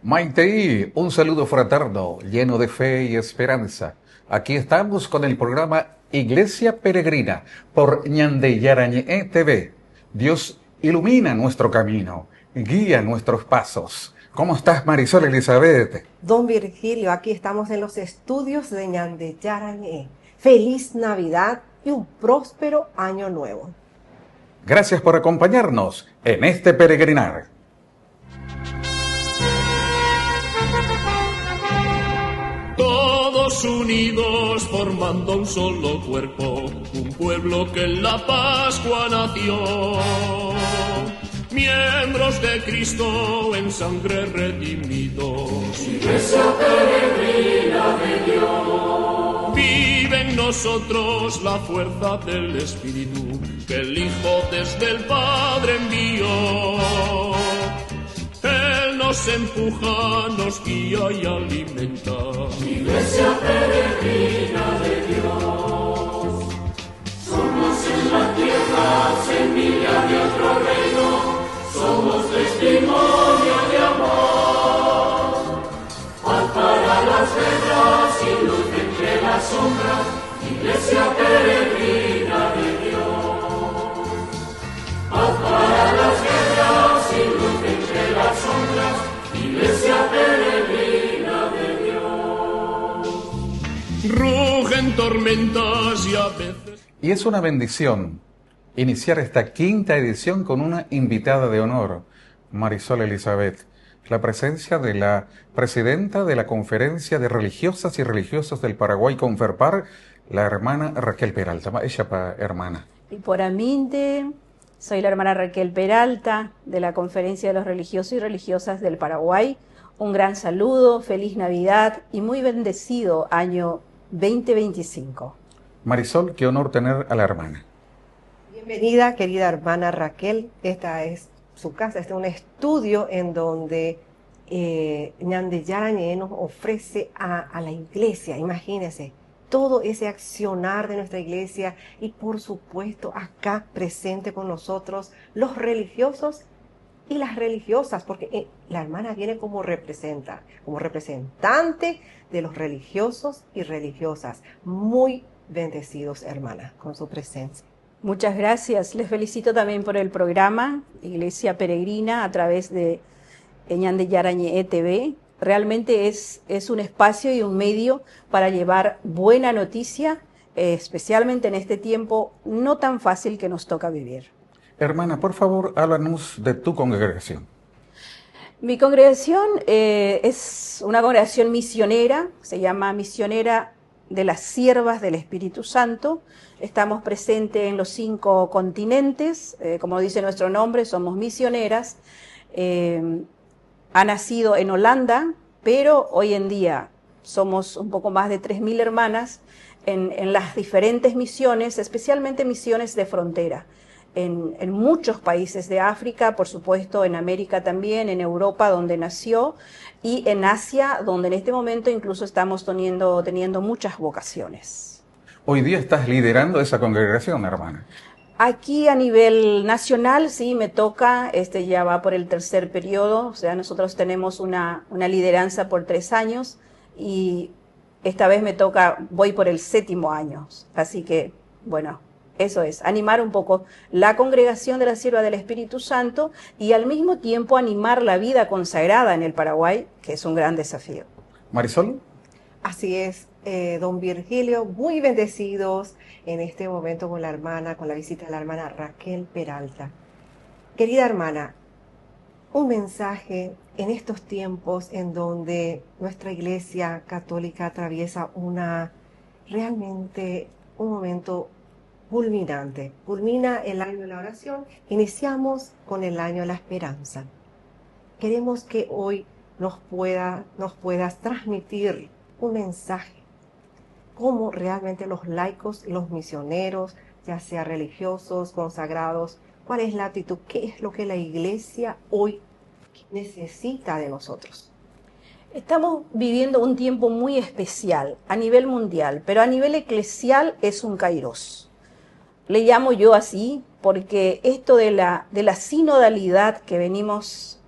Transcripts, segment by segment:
Maitei, un saludo fraterno, lleno de fe y esperanza. Aquí estamos con el programa Iglesia Peregrina por Ñandeyarañe TV. Dios ilumina nuestro camino, guía nuestros pasos. ¿Cómo estás, Marisol Elizabeth? Don Virgilio, aquí estamos en los estudios de Ñandeyarañe. Feliz Navidad y un próspero año nuevo. Gracias por acompañarnos en este peregrinar. Todos unidos formando un solo cuerpo, un pueblo que en la Pascua nació. Miembros de Cristo en sangre redimidos, Iglesia peregrina de Dios. Vive en nosotros la fuerza del Espíritu que el Hijo desde el Padre envió. Él nos empuja, nos guía y alimenta. Iglesia peregrina de Dios. Somos en la tierra semilla de otro reino. Somos testimonio de amor. Paz para las guerras y luz entre las sombras. Iglesia peregrina de Dios. Paz para las guerras y luz entre las sombras. Iglesia peregrina de Dios. Rugen tormentas y a veces... Y es una bendición iniciar esta quinta edición con una invitada de honor, Marisol Elizabeth, la presencia de la presidenta de la Conferencia de Religiosas y Religiosos del Paraguay, Conferpar, la hermana Raquel Peralta. Ella, hermana. Y por aminte, soy la hermana Raquel Peralta de la Conferencia de los Religiosos y Religiosas del Paraguay. Un gran saludo, feliz Navidad y muy bendecido año 2025. Marisol, qué honor tener a la hermana. Bienvenida, querida hermana Raquel. Esta es su casa, este es un estudio en donde Ñandeyarañe nos ofrece a la iglesia. Imagínense, todo ese accionar de nuestra iglesia y por supuesto acá presente con nosotros los religiosos y las religiosas, porque la hermana viene como representante de los religiosos y religiosas. Muy bendecidos, hermana, con su presencia. Muchas gracias. Les felicito también por el programa Iglesia Peregrina a través de Ñandeyarañe TV. Realmente es un espacio y un medio para llevar buena noticia, especialmente en este tiempo no tan fácil que nos toca vivir. Hermana, por favor, háblanos de tu congregación. Mi congregación es una congregación misionera, se llama Misionera de las Siervas del Espíritu Santo. Estamos presentes en los 5 continentes, como dice nuestro nombre, somos misioneras. Ha nacido en Holanda, pero hoy en día somos un poco más de 3.000 hermanas en las diferentes misiones, especialmente misiones de frontera. En muchos países de África, por supuesto en América también, en Europa donde nació y en Asia donde en este momento incluso estamos teniendo muchas vocaciones. Hoy día estás liderando esa congregación, hermana. Aquí a nivel nacional sí me toca, ya va por el 3er periodo, o sea nosotros tenemos una lideranza por 3 años y esta vez me toca, voy por el 7º año, así que bueno. Eso es, animar un poco la congregación de la Sierva del Espíritu Santo y al mismo tiempo animar la vida consagrada en el Paraguay, que es un gran desafío. Marisol. Así es, don Virgilio, muy bendecidos en este momento con la hermana, con la visita de la hermana Raquel Peralta. Querida hermana, un mensaje en estos tiempos en donde nuestra Iglesia Católica atraviesa realmente un momento culminante. Culmina el año de la oración, iniciamos con el año de la esperanza. Queremos que hoy nos puedas transmitir un mensaje, cómo realmente los laicos, los misioneros, ya sea religiosos, consagrados, cuál es la actitud, qué es lo que la iglesia hoy necesita de nosotros. Estamos viviendo un tiempo muy especial a nivel mundial, pero a nivel eclesial es un kairos. Le llamo yo así porque esto de la sinodalidad que venimos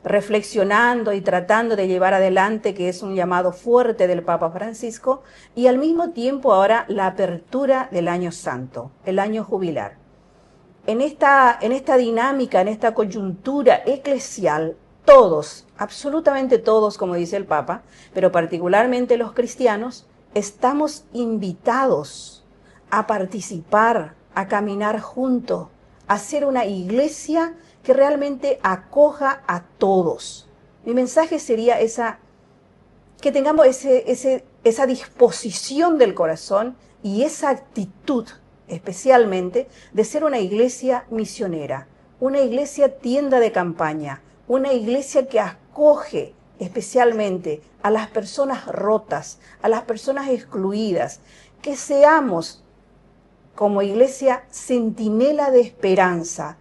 reflexionando y tratando de llevar adelante, que es un llamado fuerte del Papa Francisco, y al mismo tiempo ahora la apertura del Año Santo, el año jubilar. En esta dinámica, en esta coyuntura eclesial, todos, absolutamente todos, como dice el Papa, pero particularmente los cristianos, estamos invitados a participar, a caminar juntos, a ser una iglesia que realmente acoja a todos. Mi mensaje sería que tengamos esa disposición del corazón y esa actitud, especialmente, de ser una iglesia misionera, una iglesia tienda de campaña, una iglesia que acoge especialmente a las personas rotas, a las personas excluidas, que seamos como iglesia centinela de esperanza,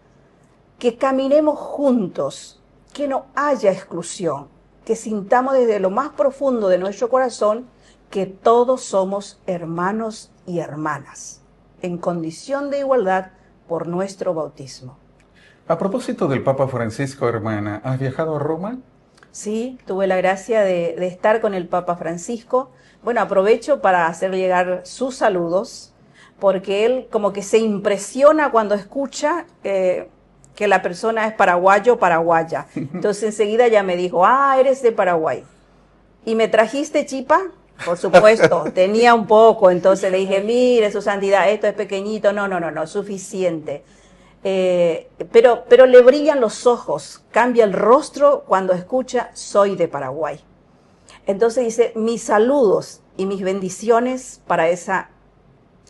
que caminemos juntos, que no haya exclusión, que sintamos desde lo más profundo de nuestro corazón que todos somos hermanos y hermanas, en condición de igualdad por nuestro bautismo. A propósito del Papa Francisco, hermana, ¿has viajado a Roma? Sí, tuve la gracia de estar con el Papa Francisco. Bueno, aprovecho para hacer llegar sus saludos, porque él como que se impresiona cuando escucha que la persona es paraguayo o paraguaya. Entonces enseguida ya me dijo, eres de Paraguay. ¿Y me trajiste chipa? Por supuesto, tenía un poco. Entonces le dije, mire, su santidad, esto es pequeñito. No, suficiente. Pero le brillan los ojos, cambia el rostro cuando escucha, soy de Paraguay. Entonces dice, mis saludos y mis bendiciones para esa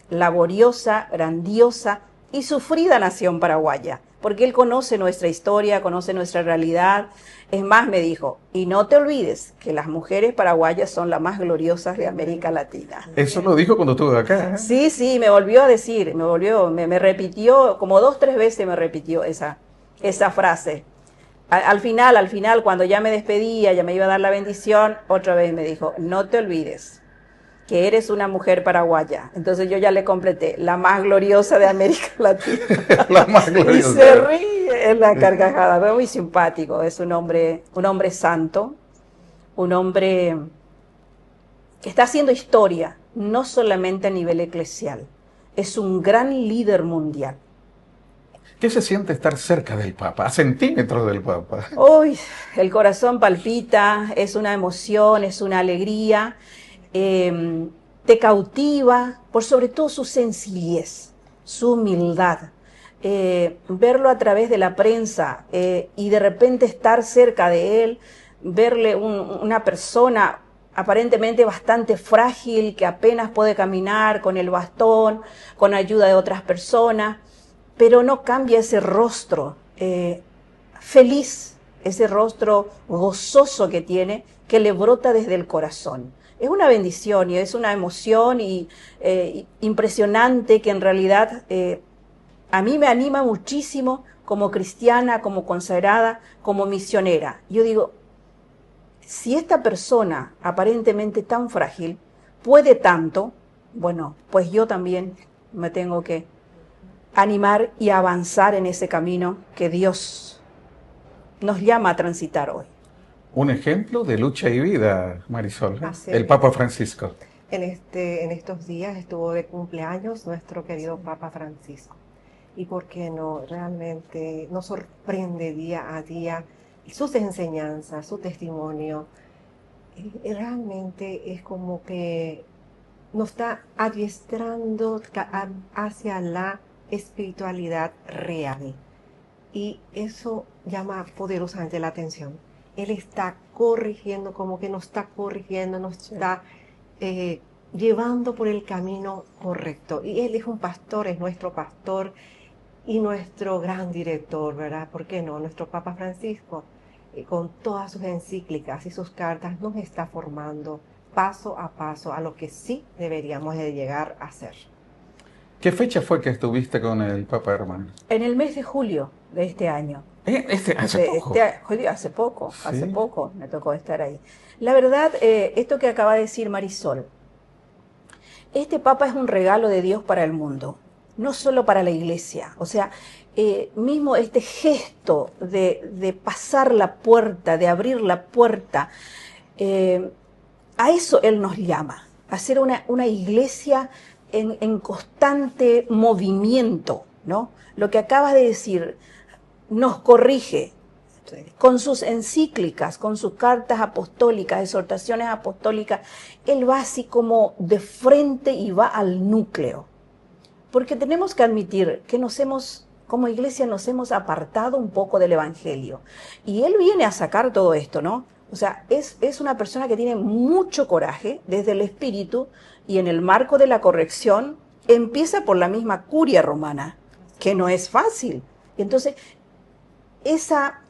laboriosa, grandiosa y sufrida nación paraguaya, porque él conoce nuestra historia, conoce nuestra realidad. Es más, me dijo, y no te olvides que las mujeres paraguayas son las más gloriosas de América Latina. Eso lo dijo cuando estuve acá. Sí, me volvió a decir, me repitió, como 2 o 3 veces me repitió esa frase. Al final, cuando ya me despedía, ya me iba a dar la bendición, otra vez me dijo, no te olvides que eres una mujer paraguaya. Entonces yo ya le completé, la más gloriosa de América Latina. La más gloriosa. Y se ríe en la carcajada, pero muy simpático, es un hombre santo, un hombre que está haciendo historia, no solamente a nivel eclesial, es un gran líder mundial. ¿Qué se siente estar cerca del Papa, a centímetros del Papa? Uy, el corazón palpita, es una emoción, es una alegría. Te cautiva por sobre todo su sencillez, su humildad, verlo a través de la prensa y de repente estar cerca de él, verle una persona aparentemente bastante frágil que apenas puede caminar con el bastón, con ayuda de otras personas, pero no cambia ese rostro feliz, ese rostro gozoso que tiene, que le brota desde el corazón. Es una bendición y es una emoción impresionante que en realidad a mí me anima muchísimo como cristiana, como consagrada, como misionera. Yo digo, si esta persona aparentemente tan frágil puede tanto, bueno, pues yo también me tengo que animar y avanzar en ese camino que Dios nos llama a transitar hoy. Un ejemplo de lucha y vida, Marisol, Así el es. Papa Francisco. En estos días estuvo de cumpleaños nuestro querido Papa Francisco. Y por qué no, realmente nos sorprende día a día sus enseñanzas, su testimonio. Realmente es como que nos está adiestrando hacia la espiritualidad real. Y eso llama poderosamente la atención. Él está corrigiendo, como que nos está corrigiendo, nos está llevando por el camino correcto. Y Él es un pastor, es nuestro pastor y nuestro gran director, ¿verdad? ¿Por qué no? Nuestro Papa Francisco, con todas sus encíclicas y sus cartas, nos está formando paso a paso a lo que sí deberíamos de llegar a ser. ¿Qué fecha fue que estuviste con el Papa, hermano? En el mes de julio de este año. Hace poco. Hace poco me tocó estar ahí. La verdad, esto que acaba de decir Marisol, este Papa es un regalo de Dios para el mundo. no solo para la iglesia. O sea, mismo este gesto de pasar la puerta, de abrir la puerta, a eso Él nos llama, a ser una iglesia en constante movimiento, ¿no? Lo que acabas de decir nos corrige con sus encíclicas, con sus cartas apostólicas, exhortaciones apostólicas. Él va así como de frente y va al núcleo. Porque tenemos que admitir que como iglesia nos hemos apartado un poco del Evangelio. Y Él viene a sacar todo esto, ¿no? O sea, es una persona que tiene mucho coraje desde el espíritu, y en el marco de la corrección empieza por la misma curia romana, que no es fácil. Y entonces, esa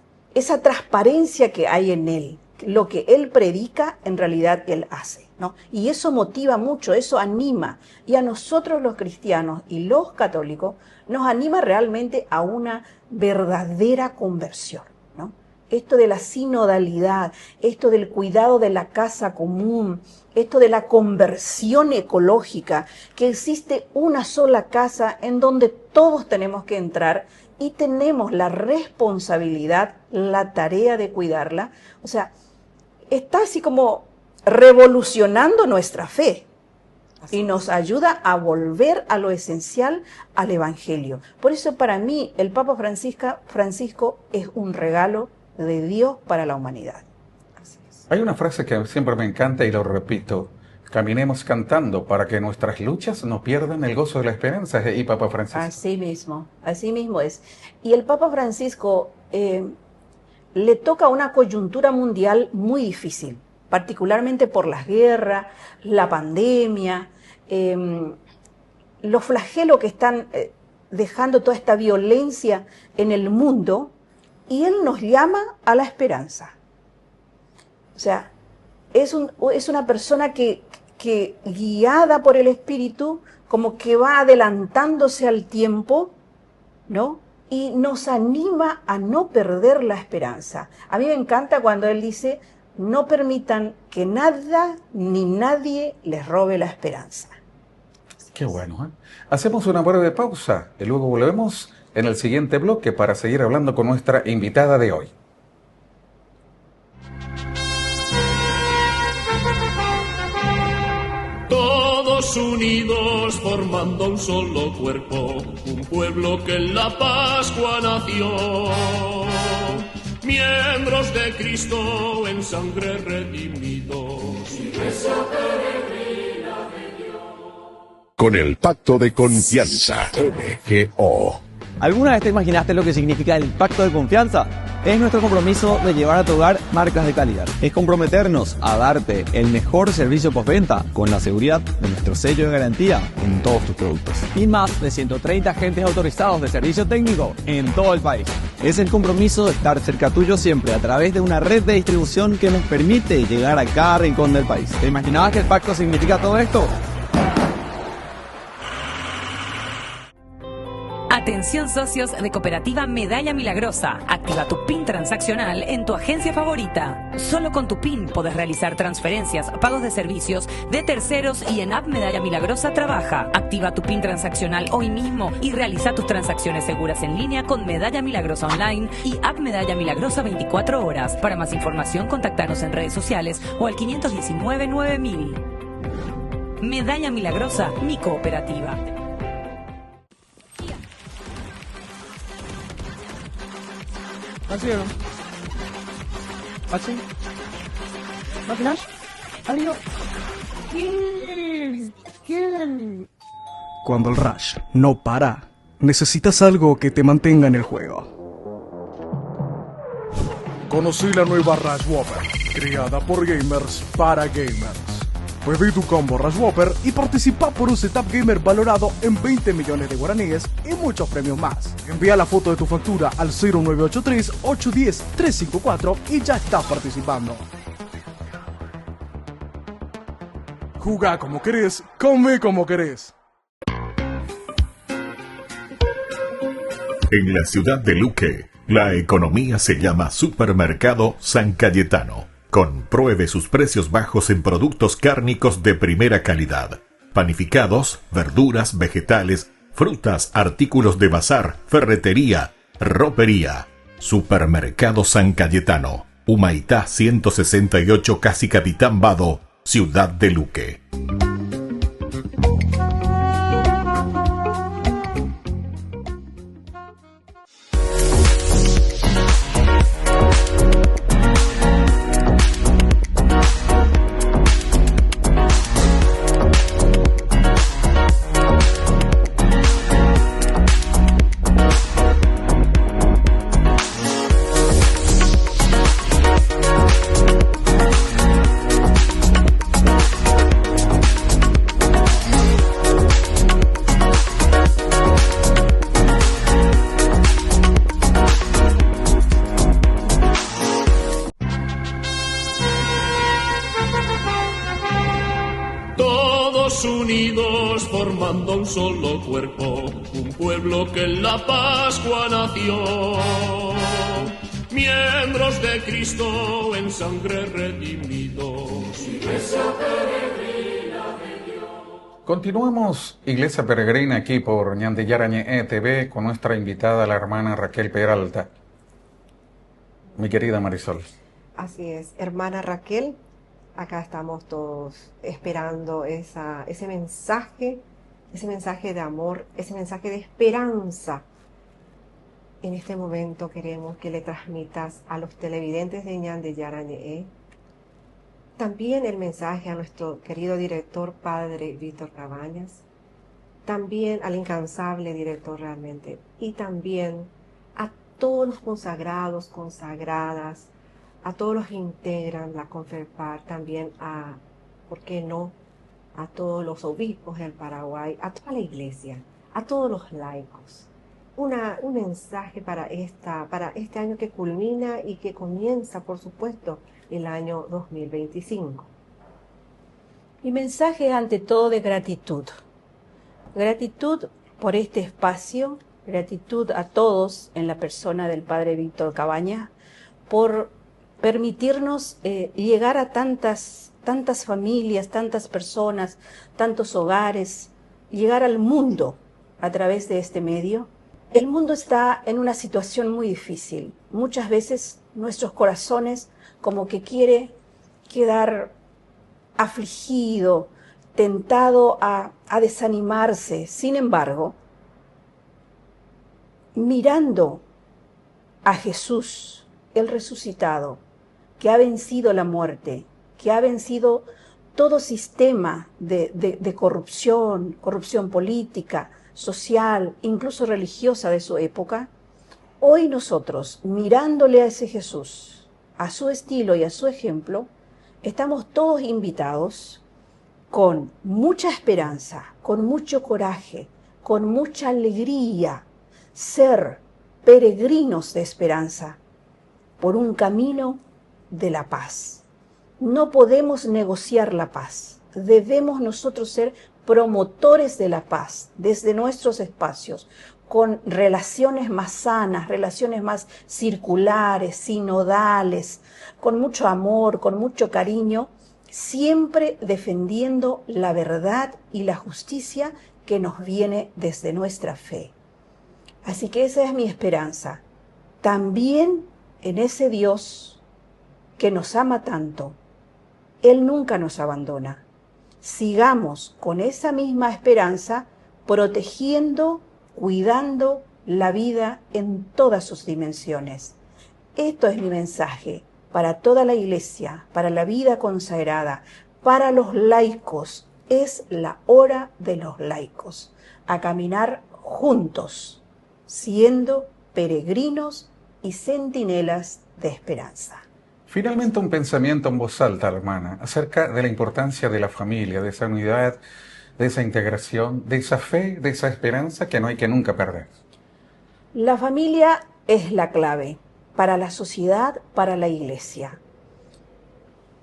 transparencia que hay en Él, lo que Él predica, en realidad Él hace, ¿no? Y eso motiva mucho, eso anima. Y a nosotros los cristianos y los católicos nos anima realmente a una verdadera conversión, ¿no? Esto de la sinodalidad, esto del cuidado de la casa común, esto de la conversión ecológica, que existe una sola casa en donde todos tenemos que entrar y tenemos la responsabilidad, la tarea de cuidarla. O sea, está así como revolucionando nuestra fe y nos ayuda a volver a lo esencial, al Evangelio. Por eso para mí el Papa Francisco es un regalo de Dios para la humanidad. Así es. Hay una frase que siempre me encanta y lo repito: caminemos cantando para que nuestras luchas no pierdan el gozo de la esperanza. Y Papa Francisco. Así mismo es. Y el Papa Francisco le toca una coyuntura mundial muy difícil, particularmente por las guerras, la pandemia, los flagelos que están dejando toda esta violencia en el mundo, y Él nos llama a la esperanza. O sea, es una persona que guiada por el Espíritu, como que va adelantándose al tiempo, ¿no? Y nos anima a no perder la esperanza. A mí me encanta cuando Él dice: no permitan que nada ni nadie les robe la esperanza. Qué bueno, ¿eh? Hacemos una breve pausa y luego volvemos en el siguiente bloque para seguir hablando con nuestra invitada de hoy. Todos unidos formando un solo cuerpo, un pueblo que en la Pascua nació. Miembros de Cristo en sangre redimidos. Iglesia peregrina de Dios. Con el pacto de confianza, MGO. ¿Alguna vez te imaginaste lo que significa el pacto de confianza? Es nuestro compromiso de llevar a tu hogar marcas de calidad. Es comprometernos a darte el mejor servicio postventa con la seguridad de nuestro sello de garantía en todos tus productos. Y más de 130 agentes autorizados de servicio técnico en todo el país. Es el compromiso de estar cerca tuyo siempre a través de una red de distribución que nos permite llegar a cada rincón del país. ¿Te imaginabas que el pacto significa todo esto? Atención socios de Cooperativa Medalla Milagrosa. Activa tu PIN transaccional en tu agencia favorita. Solo con tu PIN podés realizar transferencias, pagos de servicios de terceros y en App Medalla Milagrosa trabaja. Activa tu PIN transaccional hoy mismo y realiza tus transacciones seguras en línea con Medalla Milagrosa Online y App Medalla Milagrosa 24 horas. Para más información, contactanos en redes sociales o al 519 9000. Medalla Milagrosa, mi cooperativa. Cuando el rush no para, necesitas algo que te mantenga en el juego. Conocí la nueva Rush Whopper, creada por gamers para gamers. Pedí tu combo Rush Whopper y participa por un setup gamer valorado en 20 millones de guaraníes y muchos premios más. Envía la foto de tu factura al 0983-810-354 y ya estás participando. Jugá como querés, come como querés. En la ciudad de Luque, la economía se llama Supermercado San Cayetano. Compruebe sus precios bajos en productos cárnicos de primera calidad. Panificados, verduras, vegetales, frutas, artículos de bazar, ferretería, ropería. Supermercado San Cayetano, Humaitá 168, Casi Capitán Vado, Ciudad de Luque. Unidos formando un solo cuerpo, un pueblo que en la Pascua nació. Miembros de Cristo en sangre redimidos. Iglesia peregrina de Dios. Continuamos, Iglesia Peregrina, aquí por Ñandeyarañe TV, con nuestra invitada, la hermana Raquel Peralta. Mi querida Marisol. Así es, hermana Raquel. Acá estamos todos esperando ese mensaje de amor, ese mensaje de esperanza. En este momento queremos que le transmitas a los televidentes de Ñandeyarañe también el mensaje a nuestro querido director, Padre Víctor Cabañas, también al incansable director realmente, y también a todos los consagrados, consagradas, a todos los que integran la Conferpar, también ¿por qué no?, a todos los obispos del Paraguay, a toda la iglesia, a todos los laicos. Un mensaje para este año que culmina y que comienza, por supuesto, el año 2025. Mi mensaje es ante todo de gratitud. Gratitud por este espacio, gratitud a todos en la persona del Padre Víctor Cabañas, por permitirnos llegar a tantas familias, tantas personas, tantos hogares, llegar al mundo a través de este medio. El mundo está en una situación muy difícil. Muchas veces nuestros corazones como que quiere quedar afligido, tentado a desanimarse. Sin embargo, mirando a Jesús, el resucitado, que ha vencido la muerte, que ha vencido todo sistema de corrupción política, social, incluso religiosa de su época, hoy nosotros, mirándole a ese Jesús, a su estilo y a su ejemplo, estamos todos invitados con mucha esperanza, con mucho coraje, con mucha alegría, ser peregrinos de esperanza por un camino de la paz. No podemos negociar la paz. Debemos nosotros ser promotores de la paz desde nuestros espacios, con relaciones más sanas, relaciones más circulares, sinodales, con mucho amor, con mucho cariño, siempre defendiendo la verdad y la justicia que nos viene desde nuestra fe. Así que esa es mi esperanza. También en ese Dios que nos ama tanto, Él nunca nos abandona. Sigamos con esa misma esperanza, protegiendo, cuidando la vida en todas sus dimensiones. Esto es mi mensaje para toda la Iglesia, para la vida consagrada, para los laicos. Es la hora de los laicos, a caminar juntos, siendo peregrinos y centinelas de esperanza. Finalmente, un pensamiento en voz alta, hermana, acerca de la importancia de la familia, de esa unidad, de esa integración, de esa fe, de esa esperanza que no hay que nunca perder. La familia es la clave para la sociedad, para la Iglesia.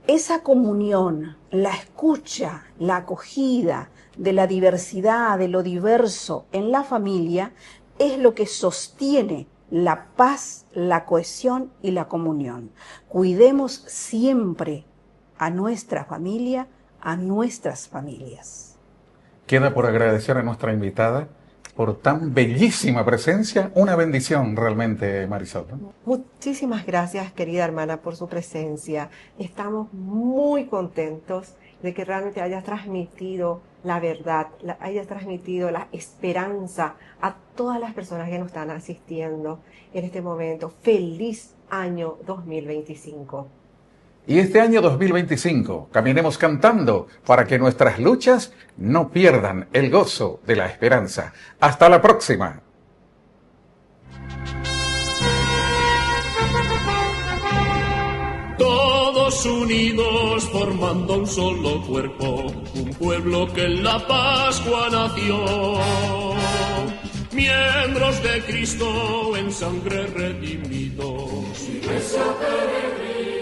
Esa comunión, la escucha, la acogida de la diversidad, de lo diverso en la familia, es lo que sostiene la paz, la cohesión y la comunión. Cuidemos siempre a nuestra familia, a nuestras familias. Queda por agradecer a nuestra invitada por tan bellísima presencia. Una bendición realmente, Marisol, ¿no? Muchísimas gracias, querida hermana, por su presencia. Estamos muy contentos de que realmente hayas transmitido la verdad, hayas transmitido la esperanza a todas las personas que nos están asistiendo en este momento. Feliz año 2025. Y este año 2025 caminemos cantando para que nuestras luchas no pierdan el gozo de la esperanza. Hasta la próxima. Todos unidos formando un solo cuerpo, un pueblo que en la Pascua nació. Miembros de Cristo en sangre redimidos. Iglesia peregrina.